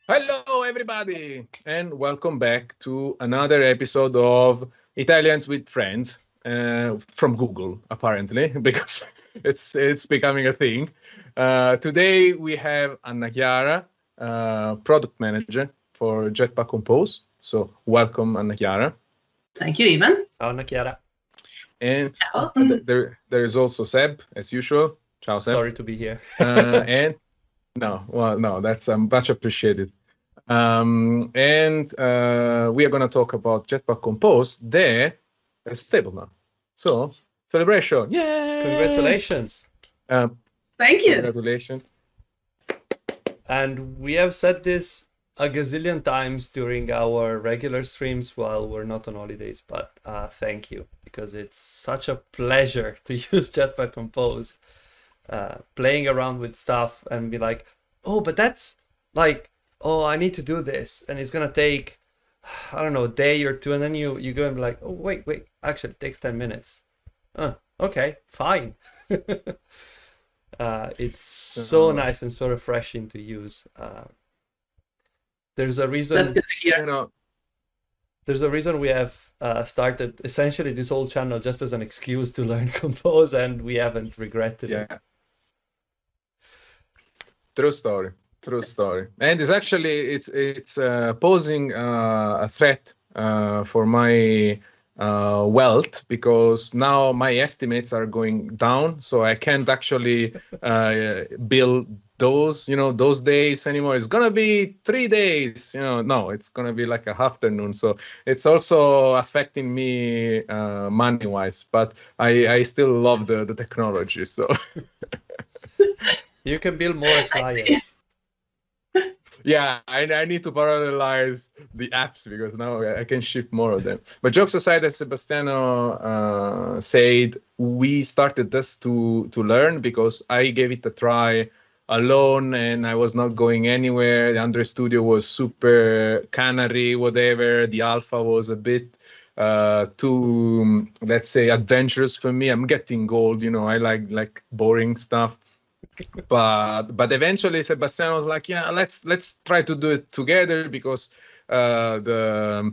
Hello, everybody, and welcome back to another episode of Italians with Friends from Google, apparently, because it's becoming a thing. Today we have Anna-Chiara, product manager for Jetpack Compose. So welcome, Anna-Chiara. Thank you, Ivan. Ciao, Anna-Chiara. And Ciao. there is also Seb, as usual. Ciao, Seb. Sorry to be here. And no, that's much appreciated. And we are going to talk about Jetpack Compose, that is stable now. So, celebration. Yay! Congratulations. Thank you. Congratulations. And we have said this a gazillion times during our regular streams while we're not on holidays, but thank you, because it's such a pleasure to use Jetpack Compose, playing around with stuff and be like, oh, but that's like, oh, I need to do this, and it's gonna take, I don't know, a day or two, and then you go and be like, oh, wait, actually it takes 10 minutes. Okay, fine. It's so nice and so refreshing to use. There's a reason. That's good to hear. There's a reason we have started essentially this whole channel just as an excuse to learn Compose, and we haven't regretted it. True story. And it's actually it's posing a threat for my wealth, because now my estimates are going down, so I can't actually bill those days anymore. It's gonna be 3 days, no, it's gonna be like a afternoon. So it's also affecting me money wise, but I still love the technology. So you can build more clients. Yeah, I need to parallelize the apps, because now I can ship more of them. But jokes aside, as Sebastiano said, we started this to learn, because I gave it a try alone and I was not going anywhere. The Android Studio was super canary, whatever. The alpha was a bit too, let's say, adventurous for me. I'm getting old, I like boring stuff. But eventually Sebastiano was like, yeah, let's try to do it together, because the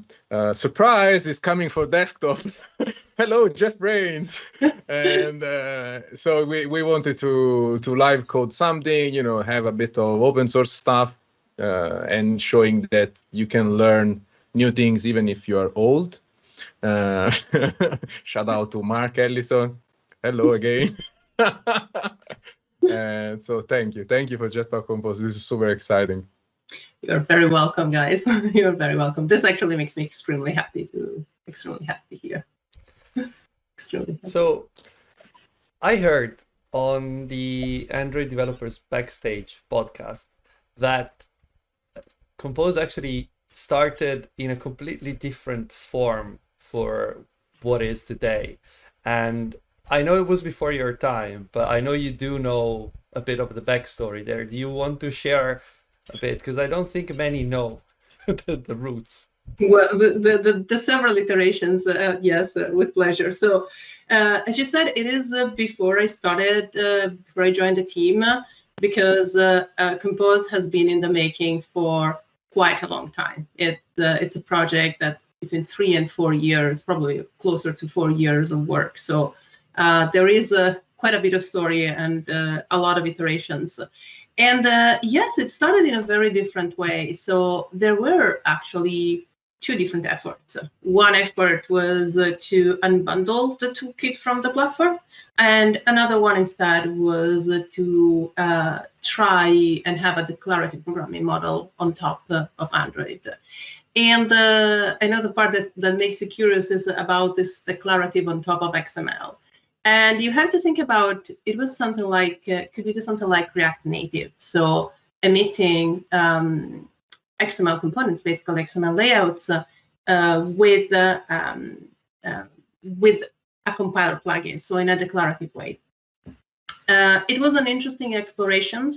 surprise is coming for desktop. Hello, JetBrains. And so we wanted to live code something, have a bit of open source stuff, and showing that you can learn new things even if you are old. Shout out to Mark Ellison. Hello again. And so thank you for Jetpack Compose. This is super exciting. You're very welcome, guys. You're very welcome. This actually makes me extremely happy to hear. Extremely happy. So I heard on the Android Developers Backstage podcast that Compose actually started in a completely different form for what is today. And I know it was before your time, but I know you do know a bit of the backstory there. Do you want to share a bit? Because I don't think many know the roots. Well, the several iterations, yes, with pleasure. So, as you said, it is before I started, before I joined the team, because Compose has been in the making for quite a long time. It's a project that between 3 and 4 years, probably closer to 4 years of work. So there is quite a bit of story and a lot of iterations. And yes, it started in a very different way. So there were actually 2 different efforts. One effort was to unbundle the toolkit from the platform, and another one instead was to try and have a declarative programming model on top of Android. And I know the part that makes you curious is about this declarative on top of XML. And you have to think about, it was something like, could we do something like React Native? So emitting XML components, basically XML layouts, with a compiler plugin, so in a declarative way. It was an interesting exploration.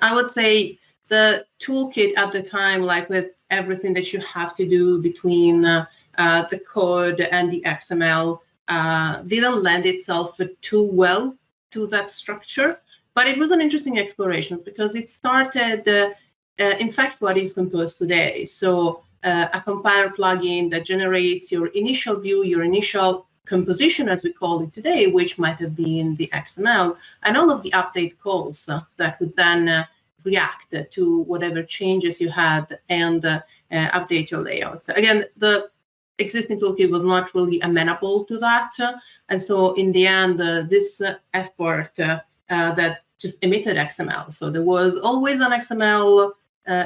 I would say the toolkit at the time, like with everything that you have to do between the code and the XML, didn't lend itself too well to that structure. But it was an interesting exploration because it started, in fact, what is Compose today. So a compiler plugin that generates your initial view, your initial composition, as we call it today, which might have been the XML, and all of the update calls that would then react to whatever changes you had and update your layout. Again, the existing toolkit was not really amenable to that. And so in the end, this effort that just emitted XML. So there was always an XML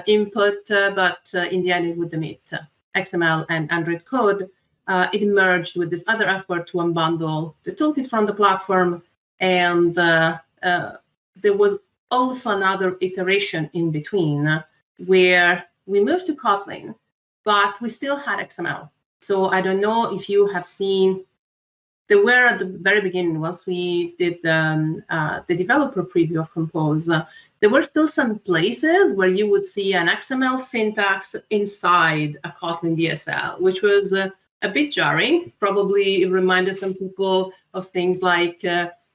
input, but in the end, it would emit XML and Android code. It merged with this other effort to unbundle the toolkit from the platform. And there was also another iteration in between where we moved to Kotlin, but we still had XML. So I don't know if you have seen, there were at the very beginning, once we did the developer preview of Compose, there were still some places where you would see an XML syntax inside a Kotlin DSL, which was a bit jarring. Probably it reminded some people of things like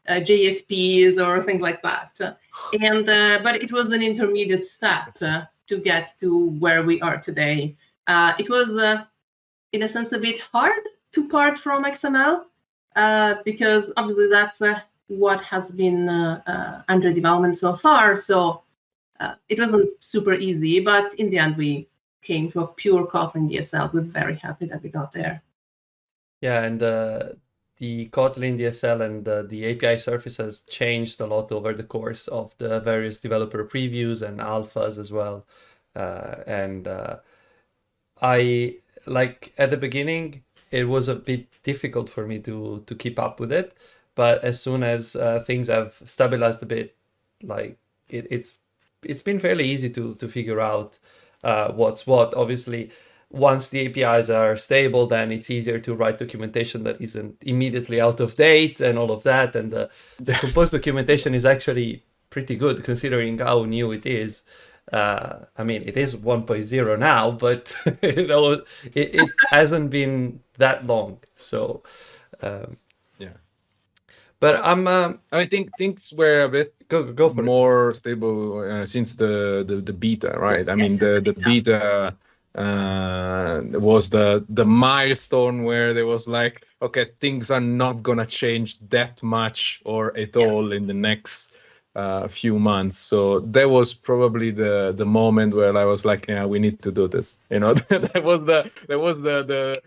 JSPs or things like that. And but it was an intermediate step to get to where we are today. It was, in a sense, a bit hard to part from XML because obviously that's what has been under development so far. So it wasn't super easy, but in the end, we came to a pure Kotlin DSL. We're very happy that we got there. Yeah, and the Kotlin DSL and the API surface has changed a lot over the course of the various developer previews and alphas as well. I, like, at the beginning, it was a bit difficult for me to keep up with it. But as soon as things have stabilized a bit, like it's been fairly easy to figure out what's what. Obviously, once the APIs are stable, then it's easier to write documentation that isn't immediately out of date and all of that. And the Compose documentation is actually pretty good considering how new it is. I mean, it is 1.0 now, but it hasn't been that long. So yeah. But I think things were a bit go for more stable since the beta, right? I mean, the beta was the milestone where there was like, okay, things are not gonna change that much or at all in the next few months. So that was probably the moment where I was like, yeah, we need to do this. You know, that was the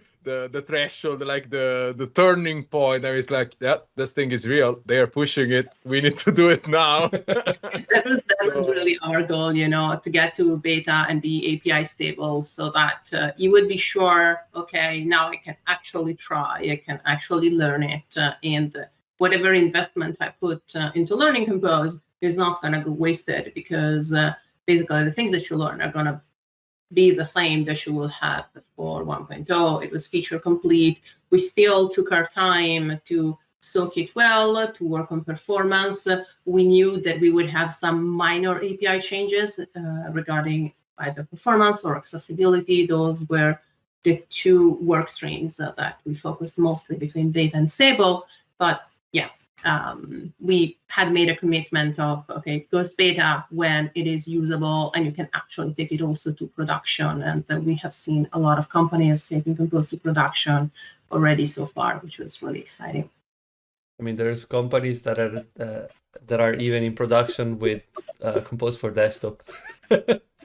threshold, like the turning point. I was like, yeah, this thing is real. They are pushing it. We need to do it now. that was really our goal, you know, to get to beta and be API stable so that you would be sure, okay, now I can actually try, I can actually learn it. And whatever investment I put into learning Compose is not going to go wasted because basically the things that you learn are going to be the same that you will have for 1.0. It was feature complete. We still took our time to soak it well, to work on performance. We knew that we would have some minor API changes regarding either performance or accessibility. Those were the two work streams that we focused mostly between beta and stable. But yeah, we had made a commitment of, okay, it goes beta when it is usable and you can actually take it also to production. And we have seen a lot of companies taking Compose to production already so far, which was really exciting. I mean, there's companies that are even in production with Compose for desktop.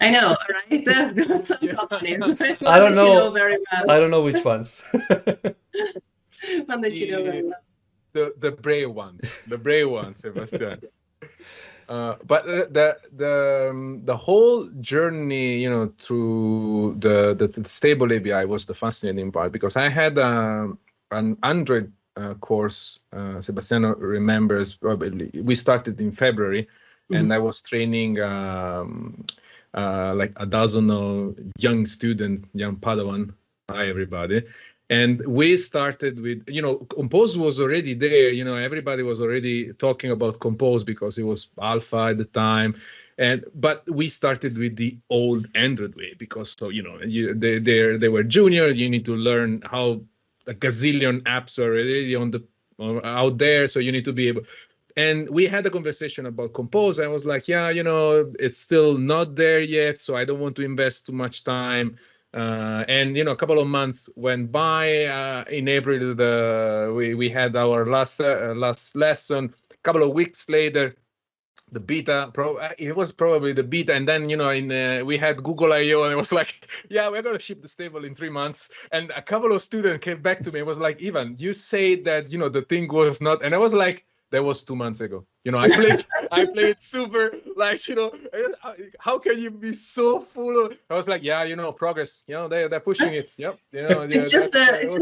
I know, right? Some companies. I don't know. You know very well. I don't know which ones. One that you know very well. The brave one, Sebastian. But the whole journey, through the stable API was the fascinating part, because I had an Android course. Sebastiano remembers probably. We started in February, and I was training like a dozen of young students, young Padawan. Hi, everybody. And we started with, Compose was already there. Everybody was already talking about Compose because it was alpha at the time. But we started with the old Android way, because they were junior. You need to learn how a gazillion apps are already out there. So you need to be able. And we had a conversation about Compose. I was like, yeah, it's still not there yet, so I don't want to invest too much time. And a couple of months went by. In April, we had our last lesson. A couple of weeks later, the beta. It was probably the beta, and then we had Google I/O, and it was like, yeah, we're gonna ship the stable in 3 months. And a couple of students came back to me. It was like, Ivan, you said that the thing was not, and I was like, that was 2 months ago. I played super, like, how can you be so full of, I was like, yeah, progress, they're pushing it. Yep. It's just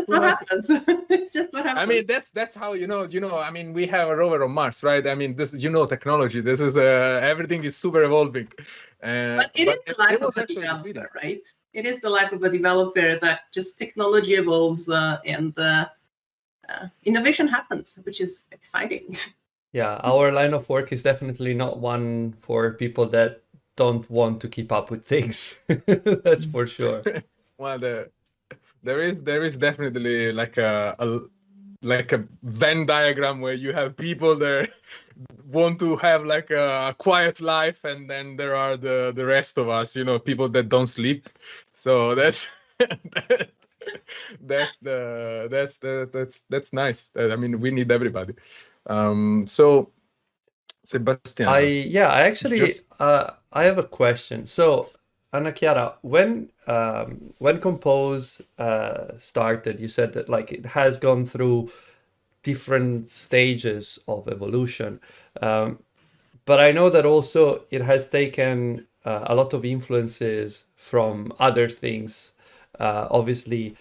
what happens. It's just what happens. I mean, that's how, I mean, we have a rover on Mars, right? I mean, this, technology, this is, everything is super evolving. But it is the life of a developer, right? It is the life of a developer that just technology evolves and innovation happens, which is exciting. Yeah, our line of work is definitely not one for people that don't want to keep up with things. That's for sure. Well, there is definitely like a Venn diagram where you have people that want to have like a quiet life, and then there are the rest of us, people that don't sleep. So that's that's nice. I mean, we need everybody. So Sebastian, I actually I have a question. So Anna-Chiara, when Compose started, you said that like it has gone through different stages of evolution, but I know that also it has taken a lot of influences from other things. Obviously,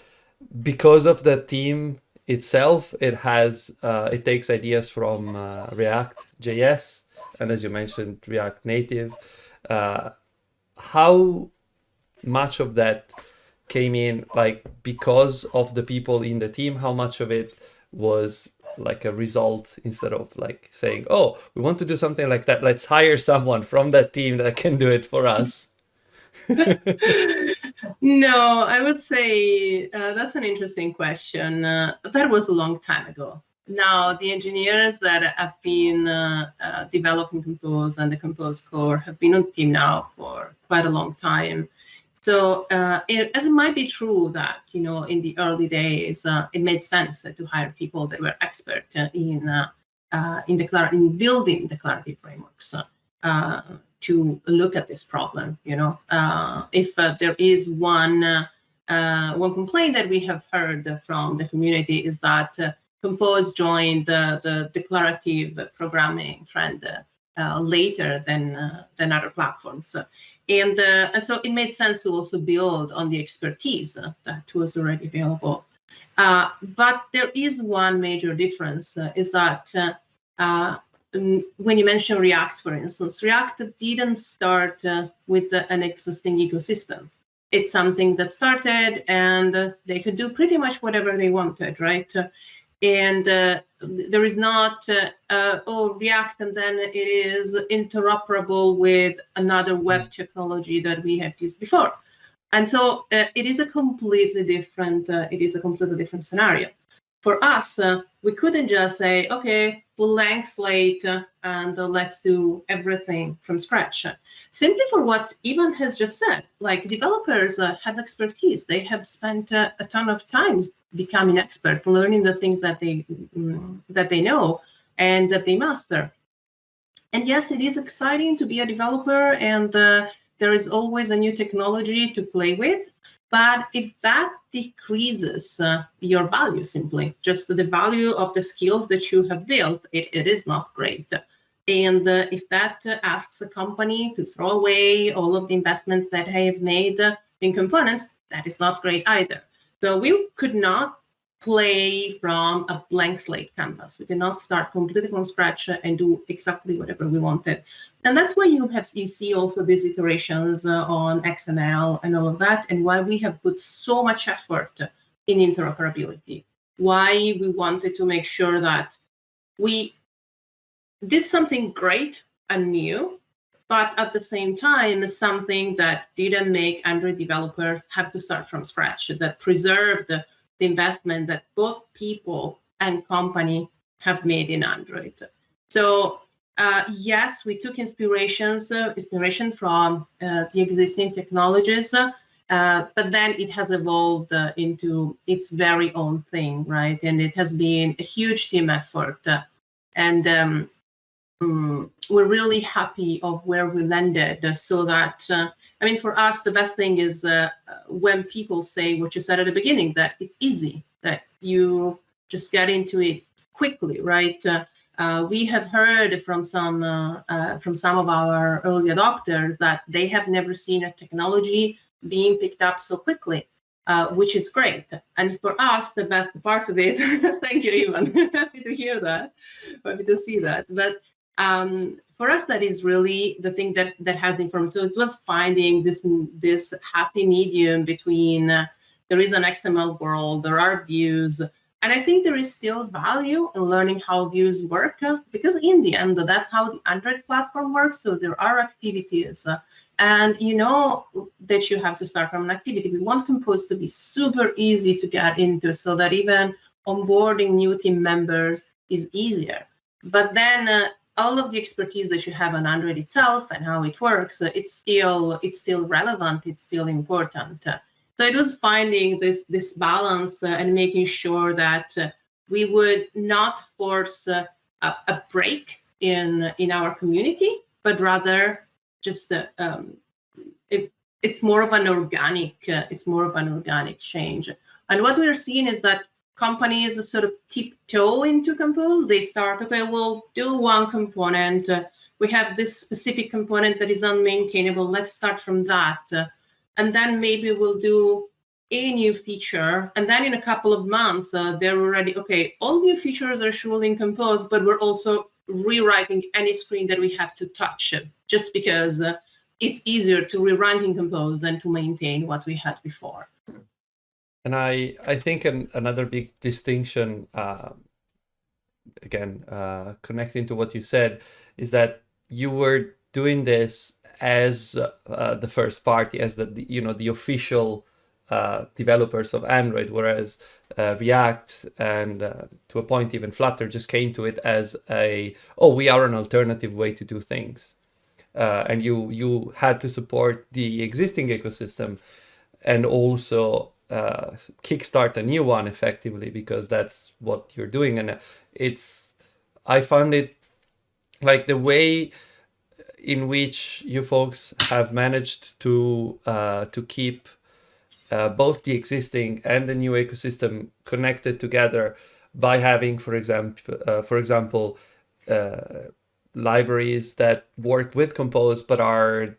because of the team itself, it takes ideas from React JS, and as you mentioned, React Native. How much of that came in like because of the people in the team? How much of it was like a result, instead of like saying, oh, we want to do something like that, let's hire someone from that team that can do it for us? No, I would say that's an interesting question. That was a long time ago. Now, the engineers that have been developing Compose and the Compose core have been on the team now for quite a long time. So as it might be true that, in the early days, it made sense to hire people that were expert in building declarative frameworks to look at this problem. If there is one complaint that we have heard from the community is that Compose joined the declarative programming trend later than other platforms. And so it made sense to also build on the expertise that was already available. But there is one major difference, is that when you mention React, for instance, React didn't start with an existing ecosystem. It's something that started, and they could do pretty much whatever they wanted, right? And there is not React, and then it is interoperable with another web technology that we have used before. And so it is a completely different scenario. For us, we couldn't just say, okay, blank slate and let's do everything from scratch. Simply for what Ivan has just said, like developers have expertise. They have spent a ton of time becoming expert, learning the things that they know and that they master. And yes, it is exciting to be a developer, and there is always a new technology to play with. But if that decreases your value, simply just the value of the skills that you have built, it is not great. And if that asks a company to throw away all of the investments that they have made in components, that is not great either. So we could not play from a blank slate canvas. We cannot start completely from scratch and do exactly whatever we wanted. And that's why you see also these iterations on XML and all of that, and why we have put so much effort in interoperability. Why we wanted to make sure that we did something great and new, but at the same time, something that didn't make Android developers have to start from scratch, that preserved the investment that both people and company have made in Android. So yes, we took inspiration from the existing technologies, but then it has evolved into its very own thing, right? And it has been a huge team effort. And we're really happy of where we landed, so that I mean, for us, the best thing is when people say what you said at the beginning, that it's easy, that you just get into it quickly, right? We have heard from some of our early adopters that they have never seen a technology being picked up so quickly, which is great. And for us, the best part of it, thank you, Ivan, happy to hear that, happy to see that. But for us, that is really the thing that has informed. So it was finding this happy medium between there is an XML world, there are views, and I think there is still value in learning how views work, because in the end, that's how the Android platform works. So there are activities, and you know that you have to start from an activity. We want Compose to be super easy to get into, so that even onboarding new team members is easier. But then all of the expertise that you have on Android itself and how it works, it's still relevant, it's still important. So it was finding this balance and making sure that we would not force a break in our community, but rather just it's more of an organic change. And what we're seeing is that companies sort of tiptoe into Compose. They start, okay, we'll do one component. We have this specific component that is unmaintainable. Let's start from that. And then maybe we'll do a new feature. And then in a couple of months, they're already, okay, all new features are surely in Compose, but we're also rewriting any screen that we have to touch, just because it's easier to rewrite in Compose than to maintain what we had before. And I think another big distinction, again, connecting to what you said, is that you were doing this as the first party, as the official developers of Android, whereas React and to a point even Flutter just came to it as we are an alternative way to do things. And you had to support the existing ecosystem and also kickstart a new one effectively, because that's what you're doing. And I found it like the way in which you folks have managed to keep both the existing and the new ecosystem connected together by having, for example, libraries that work with Compose but are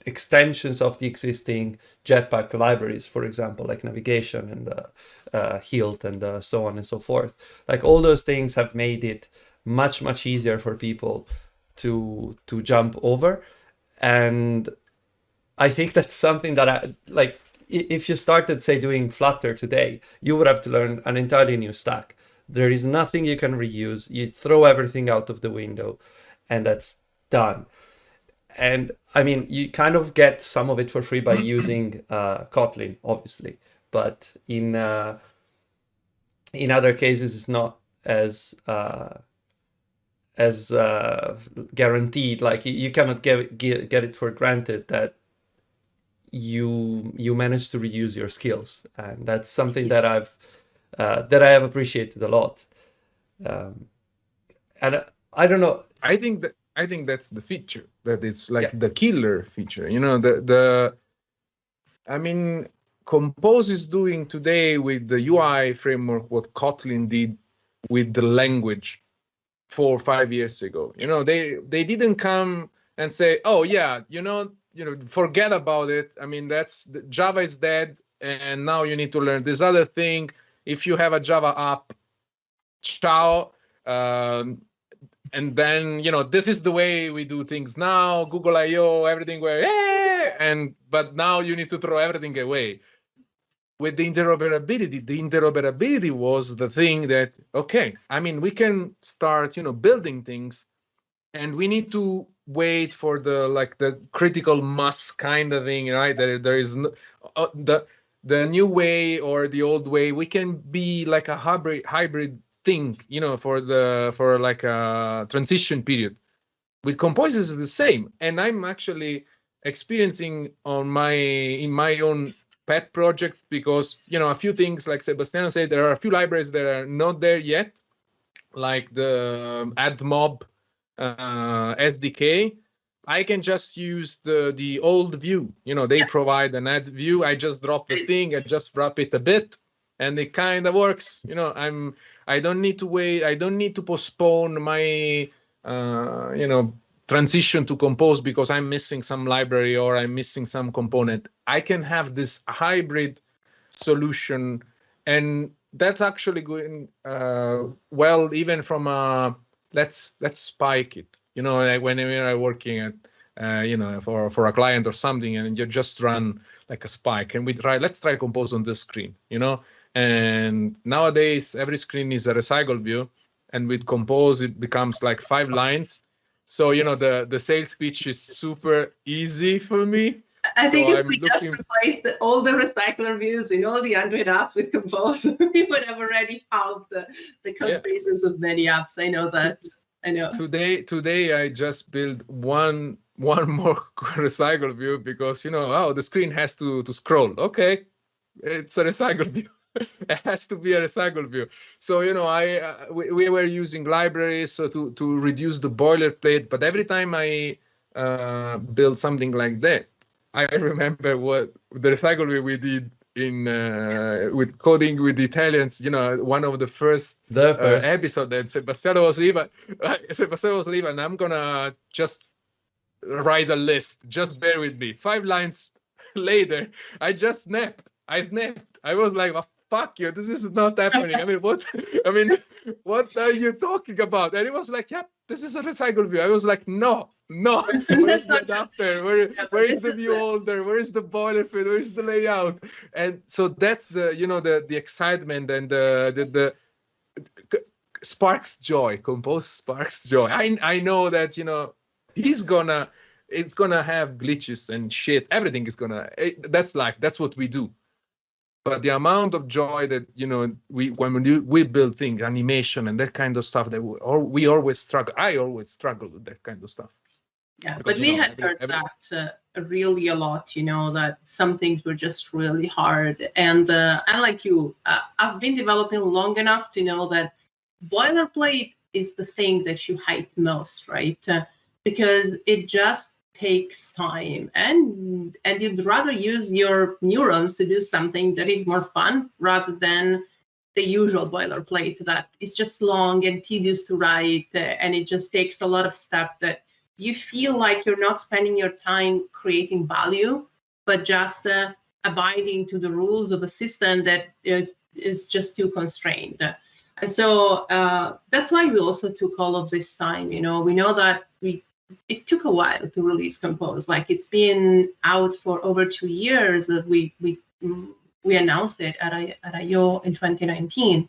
extensions of the existing Jetpack libraries, for example, like navigation and Hilt and so on and so forth. Like all those things have made it much easier for people to jump over. And I think that's something that if you started, say, doing Flutter today, you would have to learn an entirely new stack. There is nothing you can reuse. You throw everything out of the window, and that's done. And I mean, you kind of get some of it for free by using Kotlin, obviously, but in other cases, it's not as guaranteed. Like you cannot get it for granted that you manage to reuse your skills, and that's something that I have appreciated a lot. And I don't know. I think that's the feature that is like Yeah. the killer feature. You know, I mean, Compose is doing today with the UI framework what Kotlin did with the language 4 or 5 years ago. You know, they didn't come and say, oh yeah, you know, forget about it. I mean, Java is dead, and now you need to learn this other thing. If you have a Java app, ciao. And then, you know, this is the way we do things now. Google I/O, everything but now you need to throw everything away. With the interoperability was the thing that, okay, I mean, we can start, you know, building things, and we need to wait for the critical mass kind of thing, right? There is no, the new way or the old way. We can be like a hybrid thing, you know, for like a transition period. With Compose is the same, and I'm actually experiencing in my own pet project, because, you know, a few things, like Sebastiano said, there are a few libraries that are not there yet, like the AddMob SDK. I can just use the old view. You know, they provide an add view. I just drop the thing, I just wrap it a bit, and it kind of works. You know, I don't need to wait. I don't need to postpone my transition to Compose because I'm missing some library or I'm missing some component. I can have this hybrid solution, and that's actually going well, even from let's spike it. You know, like when I'm working at for a client or something, and you just run like a spike, and let's try Compose on this screen. You know, and nowadays every screen is a recycle view, and with Compose it becomes like 5 lines. So, you know, the sales pitch is super easy for me. I think if we just replaced all the recycler views in all the Android apps with Compose, we would have already halved the code bases of many apps. I know that. I know. Today I just built one more recycle view because, you know, the screen has to scroll. Okay, it's a recycle view. It has to be a recycle view. So, you know, we were using libraries so to reduce the boilerplate. But every time I build something like that, I remember what the recycle view we did in with coding with the Italians. You know, one of the first episode that Sebastiano was leaving. And I'm gonna just write a list. Just bear with me. 5 lines later, I snapped. I was like, oh, fuck you, this is not happening. I mean, what are you talking about? And it was like, this is a recycle view. I was like, no. Where is the adapter? Where is the view holder? Where is the boilerplate? Where is the layout? And so that's the excitement and the sparks joy. Compose sparks joy. I know that, you know, it's gonna have glitches and shit. Everything is that's life. That's what we do. But the amount of joy that, you know, when we build things, animation and that kind of stuff, that we always struggle. I always struggle with that kind of stuff. Yeah, because, but we had heard that really a lot, you know, that some things were just really hard. And unlike you, I've been developing long enough to know that boilerplate is the thing that you hate most, right? Because it just takes time, and you'd rather use your neurons to do something that is more fun rather than the usual boilerplate that is just long and tedious to write, and it just takes a lot of steps that you feel like you're not spending your time creating value, but just abiding to the rules of a system that is just too constrained. And so that's why we also took all of this time. You know, we know that it took a while to release Compose. Like, it's been out for over 2 years that we we announced it at I/O in 2019.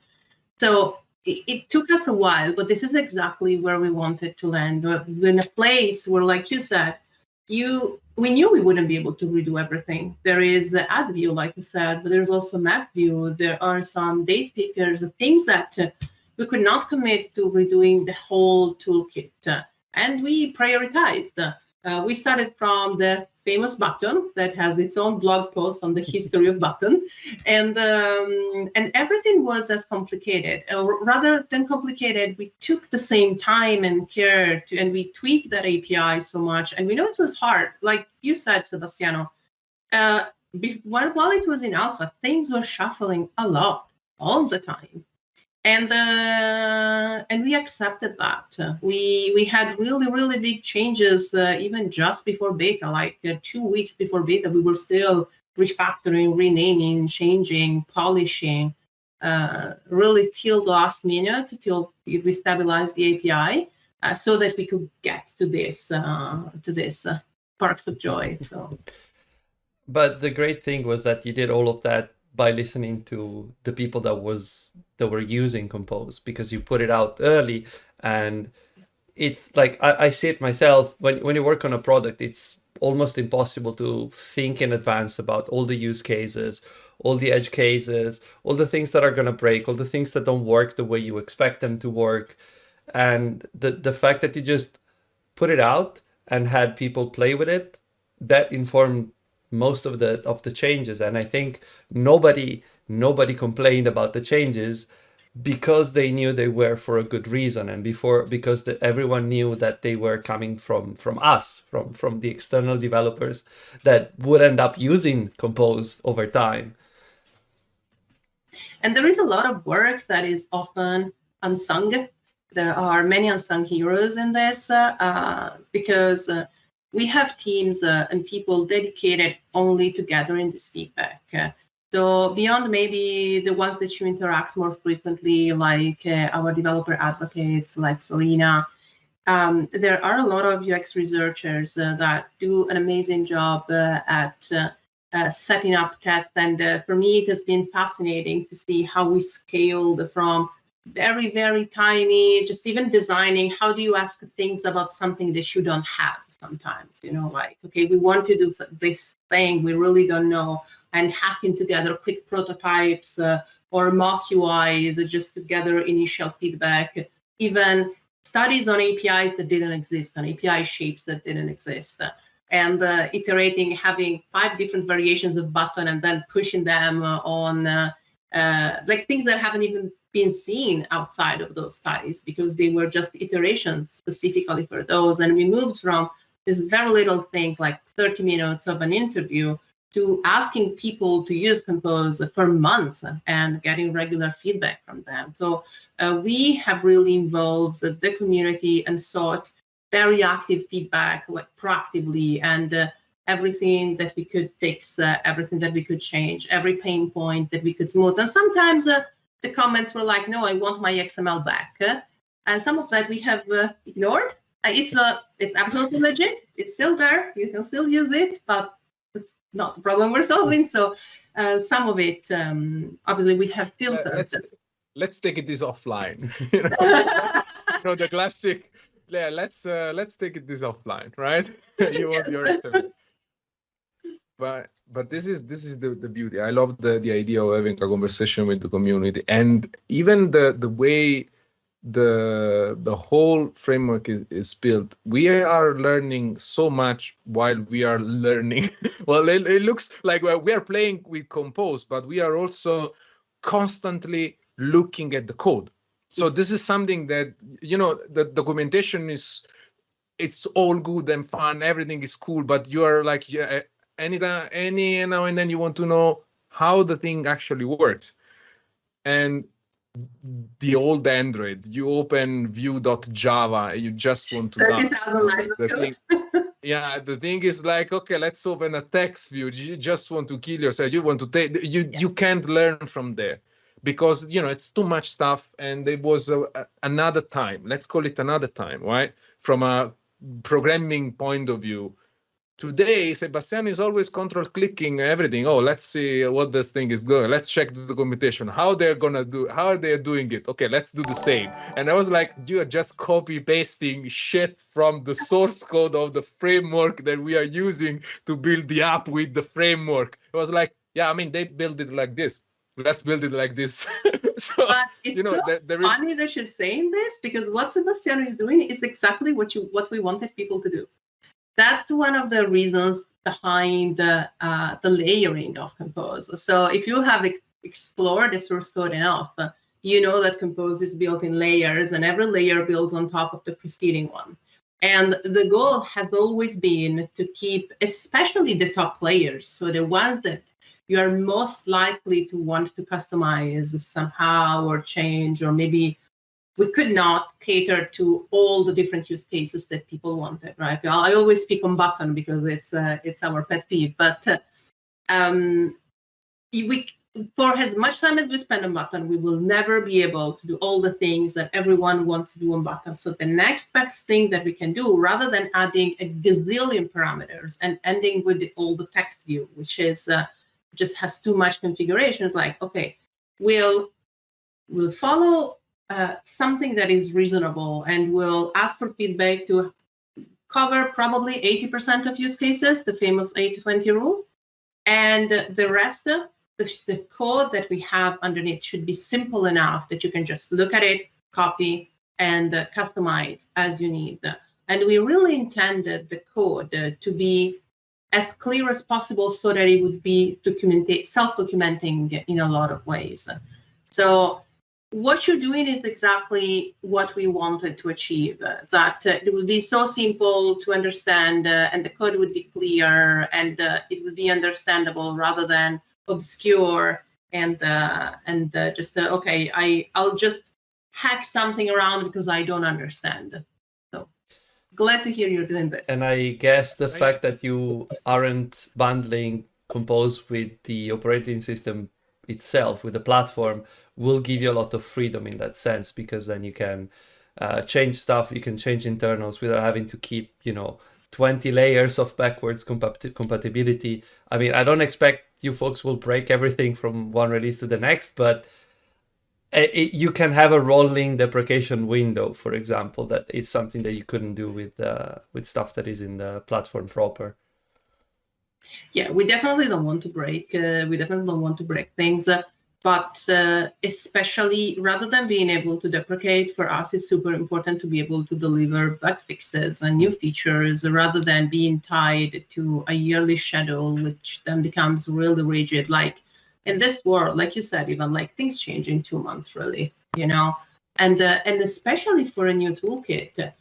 So it took us a while, but this is exactly where we wanted to land. We're in a place where, like you said, we knew we wouldn't be able to redo everything. There is ad view, like you said, but there's also map view. There are some date pickers, things that we could not commit to redoing the whole toolkit. And we prioritized. We started from the famous button that has its own blog post on the history of button, and everything was as complicated. Rather than complicated, we took the same time and care to, and we tweaked that API so much. And we know it was hard, like you said, Sebastiano. While it was in alpha, things were shuffling a lot all the time. And we accepted that. We had really big changes even just before beta, like 2 weeks before beta. We were still refactoring, renaming, changing, polishing, really till the last minute, till we stabilized the API, so that we could get to this sparks of joy. So, but the great thing was that you did all of that by listening to the people that were using Compose, because you put it out early. And it's like, I see it myself, when you work on a product, it's almost impossible to think in advance about all the use cases, all the edge cases, all the things that are going to break, all the things that don't work the way you expect them to work. And the fact that you just put it out and had people play with it, that informed most of the changes. And I think nobody complained about the changes, because they knew they were for a good reason, and because everyone knew that they were coming from us, from the external developers that would end up using Compose over time. And there is a lot of work that is often unsung. There are many unsung heroes in this, because we have teams and people dedicated only to gathering this feedback. So beyond maybe the ones that you interact more frequently, like our developer advocates, like Florina, there are a lot of UX researchers that do an amazing job at setting up tests. And for me, it has been fascinating to see how we scaled from very tiny, just even designing, how do you ask things about something that you don't have sometimes, like, okay, we want to do this thing, we really don't know, and hacking together quick prototypes or mock UIs just to gather initial feedback, even studies on APIs that didn't exist, on API shapes that didn't exist, and iterating, having 5 different variations of button and then pushing them on like things that haven't even been seen outside of those studies, because they were just iterations specifically for those. And we moved from these very little things like 30 minutes of an interview to asking people to use Compose for months and getting regular feedback from them. So we have really involved the community and sought very active feedback, like proactively, and everything that we could fix, everything that we could change, every pain point that we could smooth. And sometimes the comments were like, no, I want my XML back. And some of that we have ignored. It's absolutely legit. It's still there. You can still use it, but it's not the problem we're solving. So some of it, obviously, we have filtered. Let's take this offline. The classic. Yeah, let's take this offline, right? You want your XML. But this is the beauty. I love the idea of having a conversation with the community, and even the way the whole framework is built. We are learning so much while we are learning. Well, it looks like we are playing with Compose, but we are also constantly looking at the code. So this is something that, the documentation it's all good and fun, everything is cool, but you are like, any now and then you want to know how the thing actually works. And the old Android, you open view.java, you just want to 30,000 lines of code. Yeah, the thing is like, okay, let's open a text view. You just want to kill yourself. You want to take you can't learn from there, because it's too much stuff. And it was another time. Let's call it another time, right? From a programming point of view, Today, Sebastiano is always control clicking everything. Oh, let's see what this thing is doing. Let's check the documentation. How are they doing it? Okay, let's do the same. And I was like, you are just copy pasting shit from the source code of the framework that we are using to build the app with the framework. It was like, yeah, I mean, they build it like this. Let's build it like this. So, But it's funny that you're saying this, because what Sebastiano is doing is exactly what we wanted people to do. That's one of the reasons behind the layering of Compose. So if you have explored the source code enough, you know that Compose is built in layers, and every layer builds on top of the preceding one. And the goal has always been to keep, especially the top layers, so the ones that you are most likely to want to customize somehow or change, or maybe we could not cater to all the different use cases that people wanted, right? I always speak on button because it's our pet peeve, but for as much time as we spend on button, we will never be able to do all the things that everyone wants to do on button. So the next best thing that we can do, rather than adding a gazillion parameters and ending with all the text view, which is just has too much configuration, is like, okay, we'll follow something that is reasonable, and we'll ask for feedback to cover probably 80% of use cases, the famous 80-20 rule. And the rest, the code that we have underneath should be simple enough that you can just look at it, copy, and customize as you need. And we really intended the code to be as clear as possible so that it would be self-documenting in a lot of ways. So what you're doing is exactly what we wanted to achieve, that it would be so simple to understand, and the code would be clear, and it would be understandable rather than obscure and just, okay, I'll just hack something around because I don't understand. So glad to hear you're doing this. And I guess the fact that you aren't bundling Compose with the operating system itself, with the platform, will give you a lot of freedom in that sense, because then you can change stuff, you can change internals without having to keep, 20 layers of backwards compatibility. I mean, I don't expect you folks will break everything from one release to the next, but you can have a rolling deprecation window, for example. That is something that you couldn't do with stuff that is in the platform proper. Yeah, we definitely don't want to break. Things. But especially rather than being able to deprecate, for us, it's super important to be able to deliver bug fixes and new features rather than being tied to a yearly schedule, which then becomes really rigid. Like in this world, like you said, even like things change in 2 months, really, and especially for a new toolkit.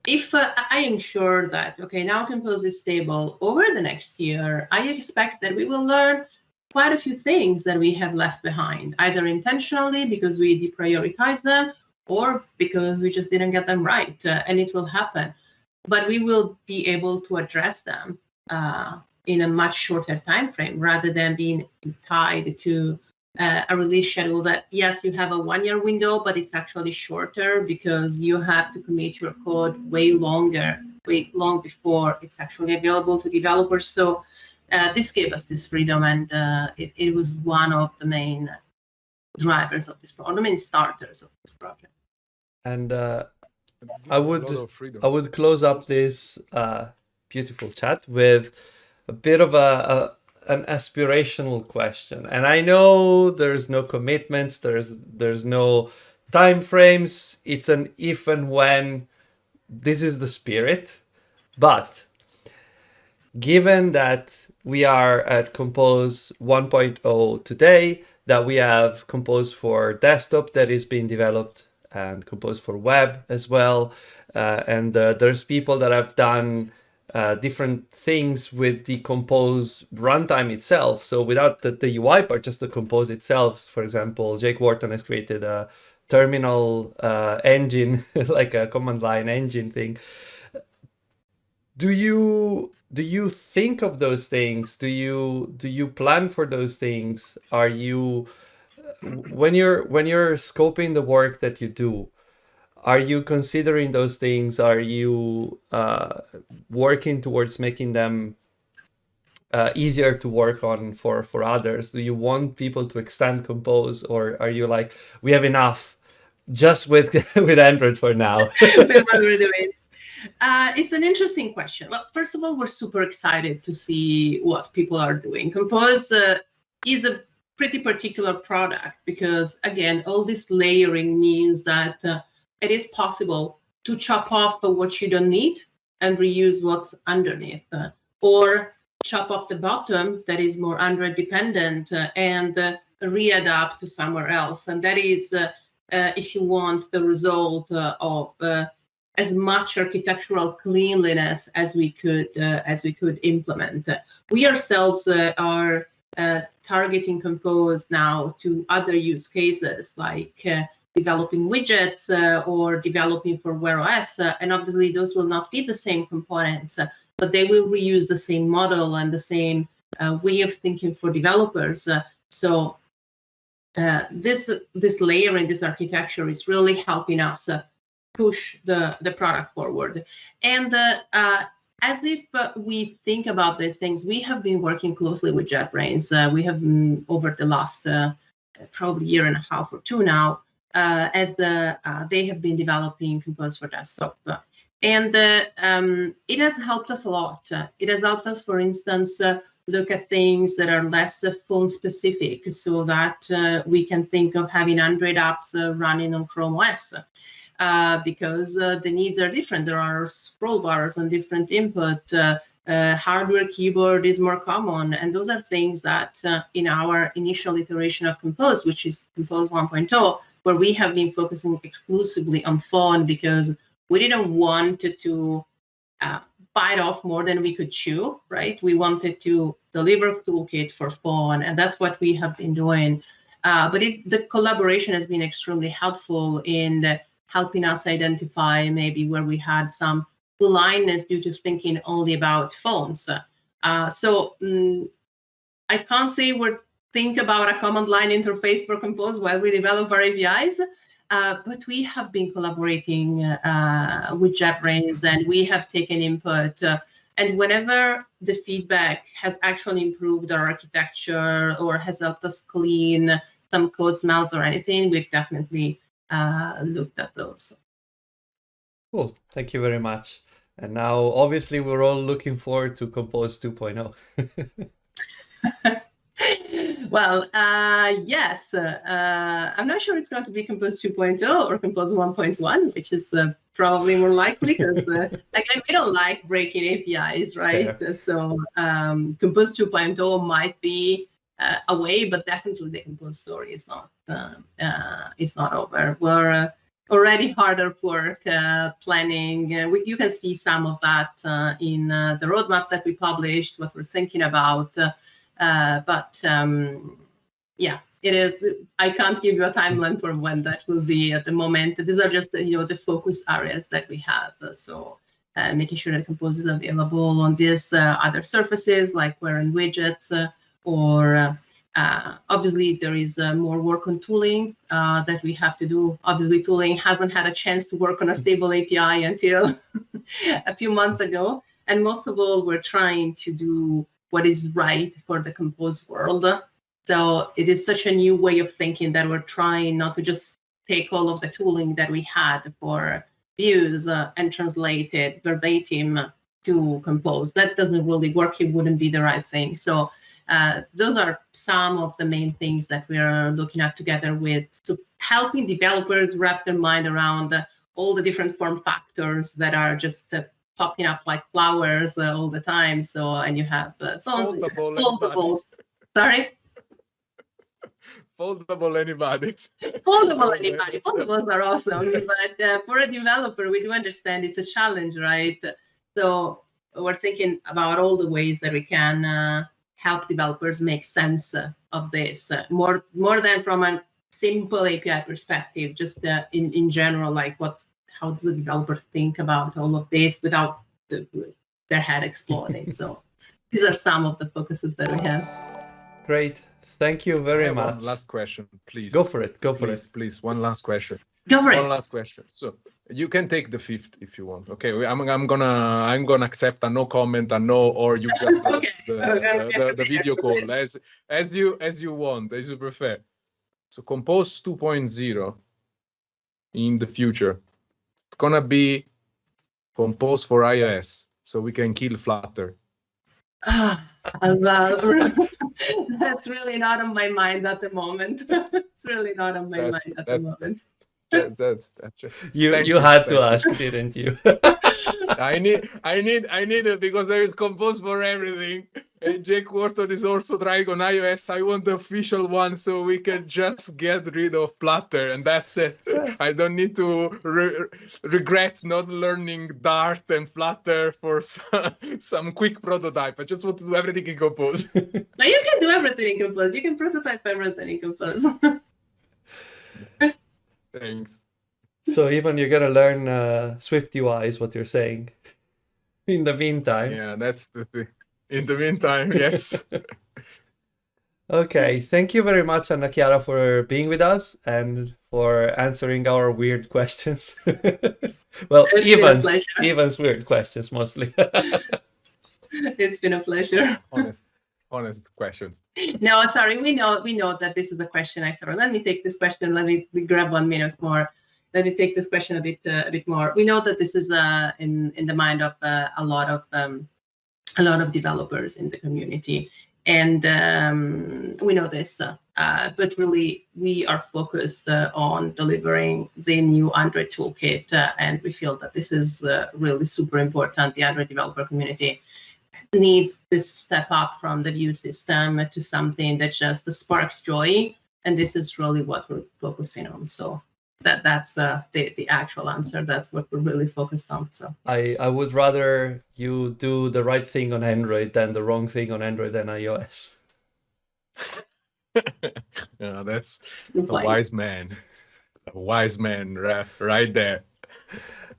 If I am sure that, okay, now Compose is stable over the next year, I expect that we will learn quite a few things that we have left behind, either intentionally because we deprioritize them or because we just didn't get them right, and it will happen. But we will be able to address them in a much shorter time frame rather than being tied to a release schedule that, yes, you have a 1-year window, but it's actually shorter because you have to commit your code way long before it's actually available to developers. So this gave us this freedom, and it was one of the main drivers of this project, the main starters of this project. And I would close up this beautiful chat with a bit of an aspirational question. And I know there's no commitments, there's no time frames. It's an if and when. This is the spirit. But given that we are at Compose 1.0 today, that we have Compose for desktop that is being developed and Compose for web as well, and there's people that have done different things with the Compose runtime itself. So without the UI part, just the Compose itself. For example, Jake Wharton has created a terminal engine, like a command line engine thing. Do you think of those things? Do you plan for those things? Are you when you're scoping the work that you do, Are you considering those things? Are you working towards making them easier to work on for others? Do you want people to extend Compose, or are you like, we have enough just with with Android for now? With what we're doing. It's an interesting question. Well, first of all, we're super excited to see what people are doing. Compose is a pretty particular product because, again, all this layering means that it is possible to chop off what you don't need and reuse what's underneath, or chop off the bottom that is more Android dependent and readapt to somewhere else. And that is, if you want, the result of as much architectural cleanliness as we could implement. We ourselves are targeting Compose now to other use cases like developing widgets or developing for Wear OS, and obviously those will not be the same components, but they will reuse the same model and the same way of thinking for developers. So this layering, this architecture is really helping us push the product forward. And as if we think about these things, we have been working closely with JetBrains. We have been, over the last probably year and a half or two now, as they have been developing Compose for desktop. And it has helped us a lot. It has helped us, for instance, look at things that are less phone specific, so that we can think of having Android apps running on Chrome OS. Because the needs are different. There are scroll bars and different input. Hardware keyboard is more common. And those are things that in our initial iteration of Compose, which is Compose 1.0, where we have been focusing exclusively on phone because we didn't want to bite off more than we could chew, right? We wanted to deliver a toolkit for phone, and that's what we have been doing. But the collaboration has been extremely helpful in helping us identify maybe where we had some blindness due to thinking only about phones. So I can't say we're thinking about a command line interface for Compose while we develop our APIs, but we have been collaborating with JetBrains, and we have taken input. And whenever the feedback has actually improved our architecture or has helped us clean some code smells or anything, we've definitely looked at those. Cool, thank you very much. And now, obviously, we're all looking forward to Compose 2.0. Well, yes. I'm not sure it's going to be Compose 2.0 or Compose 1.1, which is probably more likely because again, we don't like breaking APIs, right? Fair. So Compose 2.0 might be a way, but definitely the Compose story is not over. We're already hard at work planning. You can see some of that in the roadmap that we published, what we're thinking about. But yeah, it is. I can't give you a timeline for when that will be at the moment. These are just the focus areas that we have. So making sure that Compose is available on these other surfaces like Wear and widgets, or obviously there is more work on tooling that we have to do. Obviously, tooling hasn't had a chance to work on a stable API until a few months ago, and most of all, we're trying to do what is right for the Compose world. So it is such a new way of thinking that we're trying not to just take all of the tooling that we had for views and translate it verbatim to Compose. That doesn't really work. It wouldn't be the right thing. So those are some of the main things that we are looking at together with helping developers wrap their mind around all the different form factors that are just popping up like flowers all the time. So, and you have phones, foldables. Sorry? Foldable anybody's. Foldable anybody. Foldables are awesome, but for a developer, we do understand it's a challenge, right? So we're thinking about all the ways that we can help developers make sense of this, more than from a simple API perspective, just in general, like how does the developer think about all of this without their head exploding? So these are some of the focuses that we have. Great. Thank you very much. One last question, please. Go for it. Please, one last question. Go for One it. last question. So you can take the fifth if you want. Okay, I'm gonna accept a no comment, a no, or you just drop Okay. the video call as you want, as you prefer. So Compose 2.0 in the future, it's gonna be Compose for iOS, so we can kill Flutter. Well, that's really not on my mind at the moment. It's really not on my mind at the moment. That's You had to ask, didn't you? I need it because there is Compose for everything. And Jake Wharton is also trying on iOS. I want the official one so we can just get rid of Flutter, and that's it. I don't need to regret not learning Dart and Flutter for some quick prototype. I just want to do everything in Compose. Now you can do everything in Compose. You can prototype everything in Compose. Thanks. So even you're gonna learn Swift UI is what you're saying. In the meantime. Yeah, that's the thing. In the meantime, yes. Okay, thank you very much, Anna-Chiara, for being with us and for answering our weird questions. Well, Evan's weird questions mostly. It's been a pleasure. Honest questions. No, sorry. We know that this is a question. Let me take this question. Let me grab 1 minute more. Let me take this question a bit more. We know that this is in the mind of a lot of developers in the community, and we know this. But really, we are focused on delivering the new Android toolkit, and we feel that this is really super important. The Android developer community needs this step up from the view system to something that just sparks joy, and this is really what we're focusing on. So that's the actual answer. That's what we're really focused on. So I would rather you do the right thing on Android than the wrong thing on Android and iOS. Yeah, that's a wise man. A wise man right there.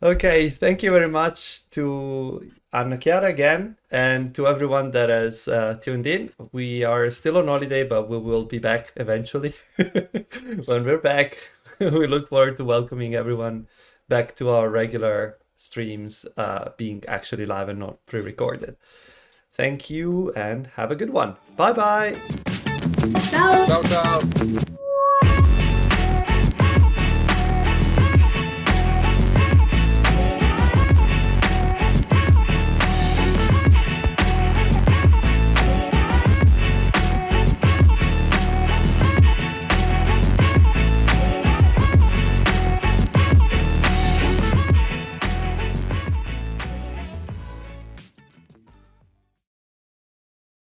Okay, thank you very much to Anna-Chiara again, and to everyone that has tuned in. We are still on holiday, but we will be back eventually. When we're back, we look forward to welcoming everyone back to our regular streams, being actually live and not pre-recorded. Thank you and have a good one. Bye-bye. ciao. Ciao, ciao.